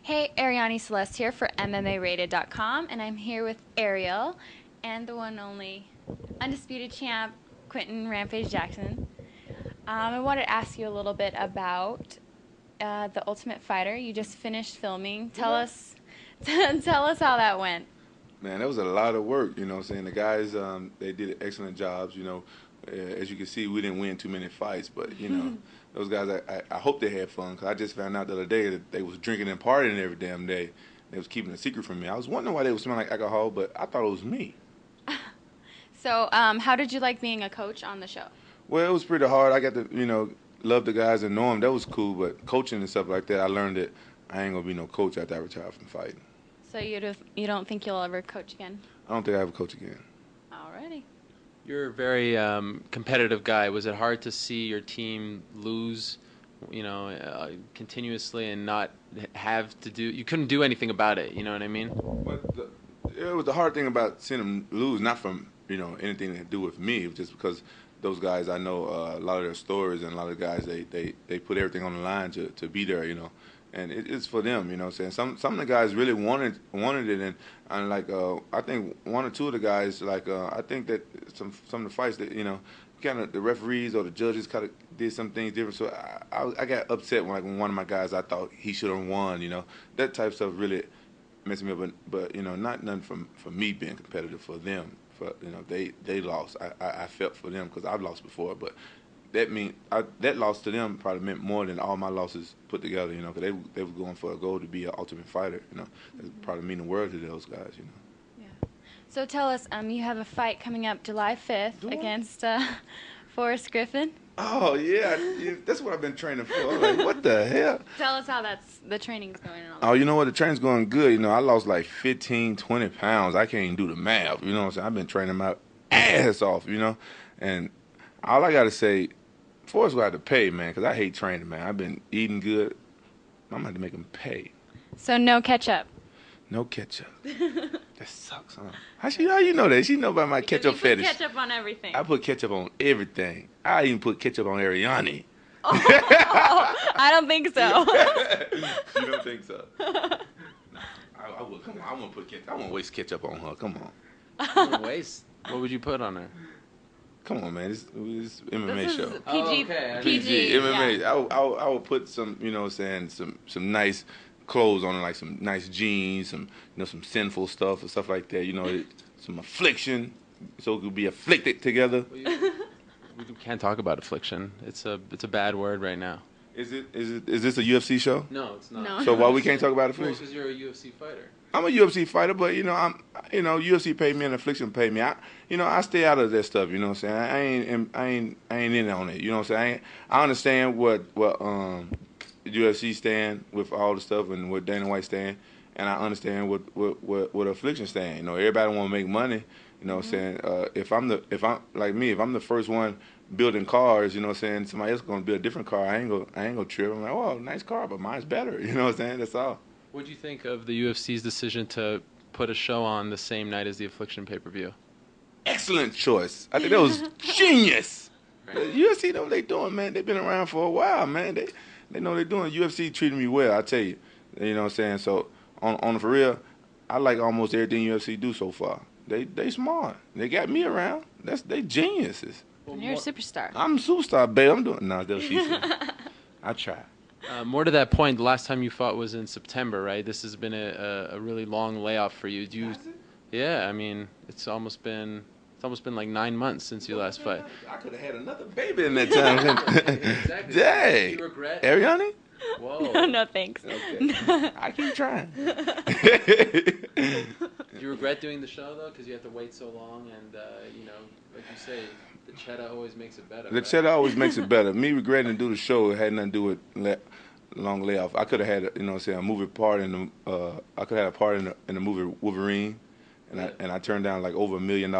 Hey, Ariani Celeste here for MMARated.com, and I'm here with Ariel and the one and only undisputed champ, Quinton Rampage Jackson. I wanted to ask you a little bit about The Ultimate Fighter. You just finished filming. Tell us, tell us how that went. Man, that was a lot of work, you know what I'm saying? The guys, they did excellent jobs, you know. As you can see, we didn't win too many fights, but, you know, those guys, I hope they had fun, because I just found out the other day that they was drinking and partying every damn day. They was keeping a secret from me. I was wondering why they was smelling like alcohol, but I thought it was me. So, how did you like being a coach on the show? Well, it was pretty hard. I got to, you know, love the guys and know them. That was cool, but coaching and stuff like that, I learned that I ain't going to be no coach after I retire from fighting. So you don't think you'll ever coach again? I don't think I ever coach again. Alrighty. You're a very competitive guy. Was it hard to see your team lose, continuously and not have to do? You couldn't do anything about it. You know what I mean? But it was the hard thing about seeing them lose, not from anything to do with me. It was just because those guys, I know a lot of their stories, and a lot of guys they put everything on the line to be there, and it's for them, you know what I'm saying? Some of the guys really wanted it, and like I think one or two of the guys, like I think that some of the fights that kind of the referees or the judges kind of did some things different. So I got upset when one of my guys, I thought he should have won, that type of stuff really messed me up. But not nothing from me being competitive, for them. For they lost. I felt for them because I've lost before, but that loss to them probably meant more than all my losses put together, because they were going for a goal to be an ultimate fighter, That probably mean the world to those guys, Yeah. So tell us, you have a fight coming up July 5th against Forrest Griffin. Oh yeah, that's what I've been training for. I'm like, what the hell? Tell us how the training's going on. Oh, you know what? The training's going good. I lost like 15, 20 pounds. I can't even do the math. You know what I'm saying? I've been training my ass off, and all I got to say, Forrest will have to pay, man, because I hate training, man. I've been eating good. I'm going to have to make him pay. So no ketchup? No ketchup. That sucks, huh? How you know that? She know about my ketchup fetish. Put ketchup on everything. I put ketchup on everything. I even put ketchup on Ariani. Oh, I don't think so. You don't think so? I would. Come on, I won't put ketchup. I won't waste ketchup on her. Come on. You wouldn't waste. What would you put on her? Come on, man. This MMA This show. is PG. Oh, okay. PG. MMA. Yeah. I would put some, some nice clothes on her, like some nice jeans, some sinful stuff or stuff like that. Some affliction, so it could be afflicted together. Well, we can't talk about affliction. It's a bad word right now. Is this a UFC show? No, it's not. No. So why we can't talk about Well, affliction? because you're a UFC fighter. I'm a UFC fighter, but UFC paid me and affliction paid me. I stay out of that stuff. You know what I'm saying? I ain't in on it. You know what I'm saying? I understand what UFC stand with all the stuff and what Dana White stand, and I understand what affliction stand. Everybody want to make money. You know what I'm saying? If I'm the first one building cars, you know what I'm saying, somebody else gonna build a different car, I ain't gonna trip. I'm like, oh, nice car, but mine's better. You know what I'm saying? That's all. What do you think of the UFC's decision to put a show on the same night as the Affliction pay-per-view? Excellent choice. I think that was genius. Right. The UFC know what they doing, man. They've been around for a while, man. They know what they're doing. UFC treated me well, I tell you. You know what I'm saying? So on for real, I like almost everything UFC do so far. They smart. They got me around. They geniuses. Well, You're a superstar. I'm a superstar, babe. I'm doing no, that's what she said. I try. More to that point, the last time you fought was in September, right? This has been a really long layoff for you. Yeah, I mean, it's almost been like 9 months since you last fought. I could have had another baby in that time. Exactly. Dang. Do you regret? Ariani? Whoa. No, thanks. Okay. I keep trying. Do you regret doing the show though, because you have to wait so long, and like you say, the cheddar always makes it better. The right? cheddar always makes it better. Me regretting to do the show, it had nothing to do with long layoff. I could have had, a movie part in the. I could have had a part in the movie Wolverine, and I turned down like over $1 million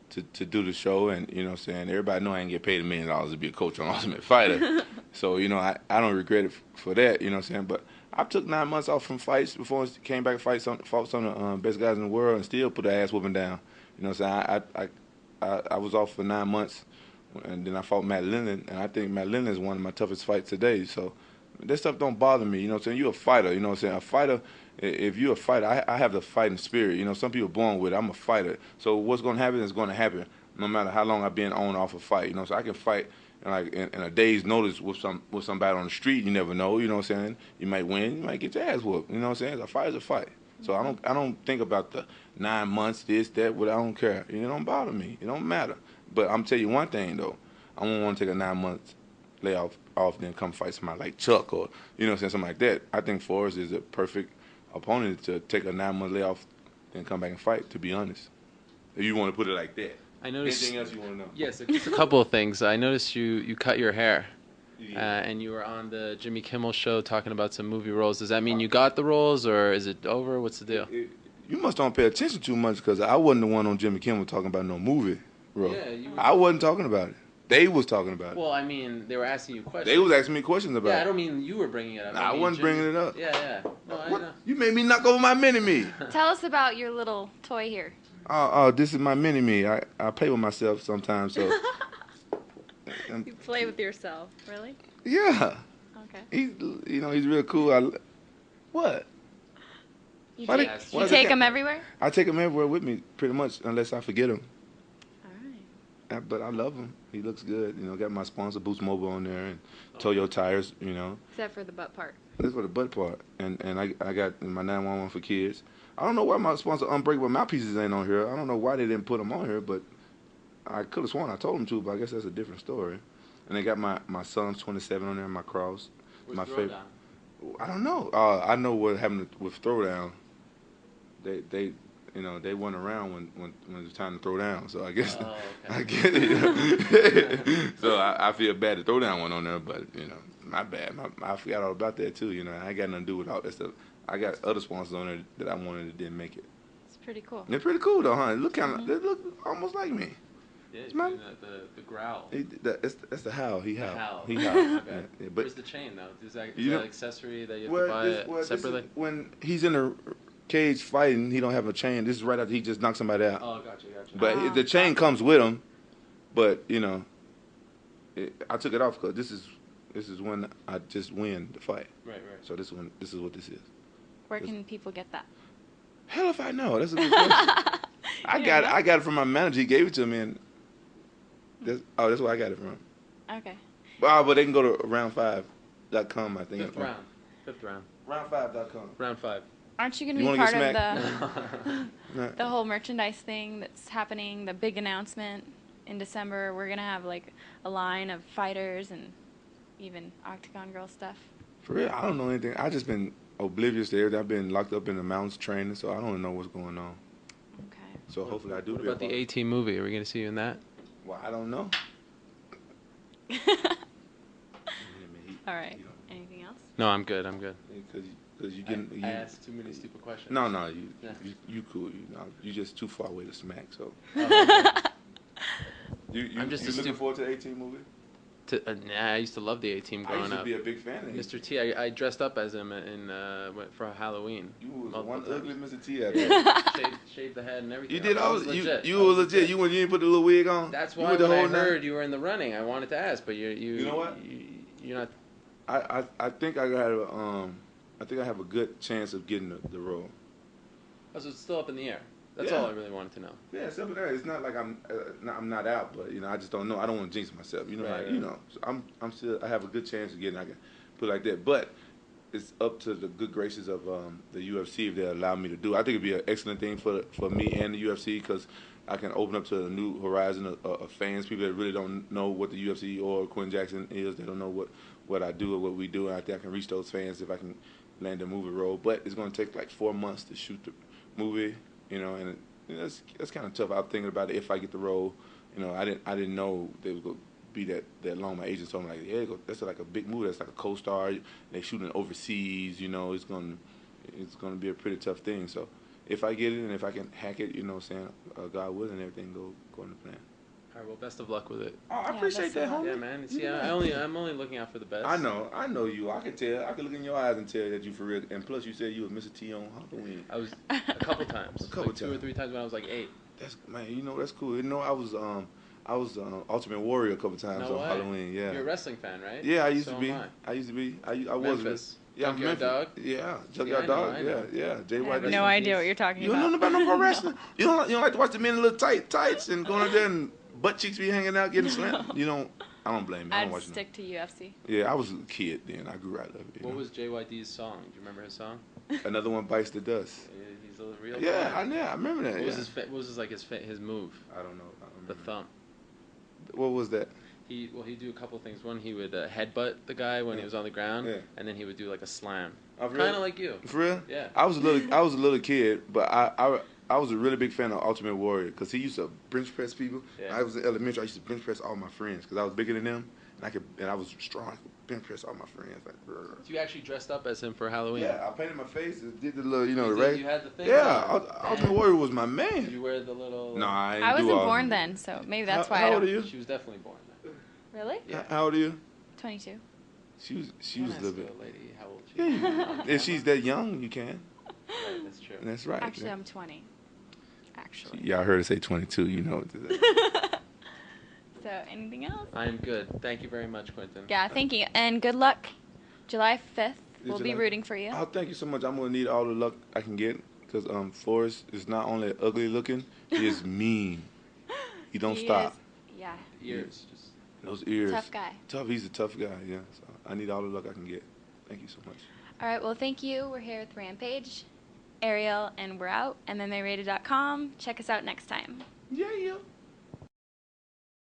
to do the show, and everybody know I ain't get paid $1 million to be a coach on Ultimate Fighter. So I don't regret it for that. But I took 9 months off from fights before I came back and fought some of the best guys in the world, and still put the ass whooping down. I was off for 9 months, and then I fought Matt Lennon, and I think Matt Lennon is one of my toughest fights today. So That stuff don't bother me. You know what I'm saying? You're a fighter. You know what I'm saying? A fighter. If you're a fighter, I have the fighting spirit. You know, some people are born with it. I'm a fighter. So what's going to happen is going to happen, no matter how long I've been on off a fight. You know, so I can fight in a day's notice with somebody on the street. You never know. You know what I'm saying? You might win. You might get your ass whooped. You know what I'm saying? A fight is a fight. So I don't think about the 9 months, this, that. What I don't care. It don't bother me. It don't matter. But I'm tell you one thing though. I won't want to take a 9 months layoff then come fight somebody like Chuck or you know what I'm saying, something like that. I think Forrest is a perfect opponent to take a 9-month layoff then come back and fight. To be honest, if you want to put it like that. I noticed. Anything else you want to know? Yes, just a couple of things. I noticed you cut your hair. Yeah. And you were on the Jimmy Kimmel show talking about some movie roles. Does that mean you got the roles, or is it over? What's the deal? You must don't pay attention too much because I wasn't the one on Jimmy Kimmel talking about no movie role. Yeah, you were. I wasn't talking about it. They was talking about it. Well, I mean, they were asking you questions. They was asking me questions about it. Yeah, I don't mean you were bringing it up. I wasn't bringing it up. Yeah. No, I know. You made me knock over my mini-me. Tell us about your little toy here. Oh, this is my mini-me. I play with myself sometimes, so. You play with yourself, really? Yeah. Okay. He's real cool. What? You Why take, did- why you did take that- him everywhere? I take him everywhere with me, pretty much, unless I forget him. All right. But I love him. He looks good. Got my sponsor Boost Mobile on there and Toyo tires. Except for the butt part. This for the butt part. And I got my 911 for kids. I don't know why my sponsor Unbreakable Mouthpieces ain't on here. I don't know why they didn't put them on here, but I could have sworn I told them to, but I guess that's a different story. And they got my son's 27 on there, my cross. My favorite. I don't know. I know what happened with Throwdown. They went around when it was time to throw down. So I guess I get it. So I feel bad to throw down one on there, but my bad. I forgot all about that too. I ain't got nothing to do with all that stuff. I got other sponsors on there that I wanted that didn't make it. It's pretty cool. They're pretty cool though, huh? They look almost like me. Yeah, It's my- the growl. That's the howl. He howl. The howl. He howl. Okay. Yeah, but Where's the chain though? Is that You know- an accessory that you have to buy it separately? When he's in the cage fighting, he don't have a chain. This is right after he just knocked somebody out. Oh, gotcha. But the chain comes with him. But I took it off because this is when I just win the fight. Right. So this is what this is. Where can people get that? Hell if I know. That's a good question. I got it from my manager. He gave it to me, and that's where I got it from. Okay. But they can go to round5.com. I think. Fifth round. Round5.com. Round 5. Aren't you going to You be wanna part get of Nah. the whole merchandise thing that's happening, the big announcement in December? We're going to have like a line of fighters and even Octagon Girl stuff. For real, I don't know anything. I just been oblivious to everything. I've been locked up in the mountains training, so I don't know what's going on. Okay. So hopefully I do. What be a about the part. A-Team movie? Are we going to see you in that? Well, I don't know. All right. Anything else? No, I'm good. Because you getting. I asked too many stupid questions. No, Yeah. you cool. You just too far away to smack. So Oh, you I'm just a looking forward to the 18 movie? Nah, I used to love the A-Team I growing used to up. be a big fan of Mr. T, I dressed up as him for Halloween. You was Multiple one times. ugly Mr. T out there. Shaved the head and everything. You did I all. was legit. You were legit. You didn't put the little wig on. That's You why went the when I whole night? heard you were in the running, I wanted to ask, but you know what? You're not. I think I have a good chance of getting the role. Oh, so it's still up in the air. That's Yeah. all I really wanted to know. Yeah, it's up in there. It's not like I'm not out, but I just don't know. I don't want to jinx myself. Right. So I'm still. I have a good chance of getting. I can put it like that, but it's up to the good graces of the UFC if they allow me to do. I think it'd be an excellent thing for me and the UFC because I can open up to a new horizon of fans, people that really don't know what the UFC or Quinton Jackson is. They don't know what I do or what we do, and I think I can reach those fans if I can land a movie role. But it's going to take like 4 months to shoot the movie. And that's kind of tough. I'm thinking about it if I get the role. I didn't know they was gonna be that long. My agent told me like, yeah, that's like a big movie. That's like a co-star. They shooting overseas. It's gonna be a pretty tough thing. So if I get it and if I can hack it, God willing, everything go into plan. All right. Well, best of luck with it. Oh, I Yeah, appreciate that, best of homie. Yeah, man. See, Yeah. I'm only looking out for the best. I know you. I can tell. I can look in your eyes and tell that you for real. And plus, you said you was Mr. T on Halloween. I was a couple times. A couple like 2 or times. 3 times when I was like 8. That's man. That's cool. I I was Ultimate Warrior a couple times No on way. Halloween. Yeah. You're a wrestling fan, right? Yeah, I used So to be. am I used to be. I was. Memphis. Yeah, Junkyard Memphis. Dog? Yeah, I Junkyard know, Dog. I Yeah, know. yeah. I JYD. have Rest no in idea peace. what you're talking You about. don't know about no pro wrestling. You don't like to watch the men in little tights and going in there and butt cheeks be hanging out getting slammed. You don't. I don't blame you. I don't I'd watch no. stick to UFC. Yeah, I was a kid then. I grew out of it. you What know. was JYD's song? Do you remember his song? Another one bites the dust. He's a real Yeah, guy. I remember that. What yeah. was his what was his like his move? I don't know. I don't The remember. thump. What was that? He'd do a couple of things. One, he would headbutt the guy when he was on the ground, Yeah. and then he would do like a slam. Oh, really? Kind of like you. For real? Yeah. I was a little kid, but I was a really big fan of Ultimate Warrior because he used to bench press people. Yeah. I was in elementary. I used to bench press all my friends because I was bigger than them, and I was strong. I could bench press all my friends. Like, So you actually dressed up as him for Halloween? yeah, I painted my face and did the little, You the did? rag. You had the thing. Yeah, Ultimate Warrior was my Did man. you wear the little? No, I didn't I do wasn't all born that. then, so maybe that's How why I old are don't. you? She was definitely born then. Really? Yeah. How old are you? 22. She was a Can I little ask bit. a lady how old she is? On If she's camera? that young, you can. Right, that's true. That's right. Actually, I'm 20. Actually. Yeah, I heard her say 22. You know. What to So, anything else? I am good. Thank you very much, Quinton. Yeah, thank you. And good luck. July 5th. We'll be July- rooting for you. Oh, thank you so much. I'm gonna need all the luck I can get because Forrest is not only ugly looking, he is mean. He don't He stop. is- yeah. Ears, just Those ears. Tough guy. Tough. He's a tough guy. Yeah. So I need all the luck I can get. Thank you so much. All right, well, thank you. We're here with Rampage, Ariel, and we're out. MMArated.com. Check us out next time. Yeah.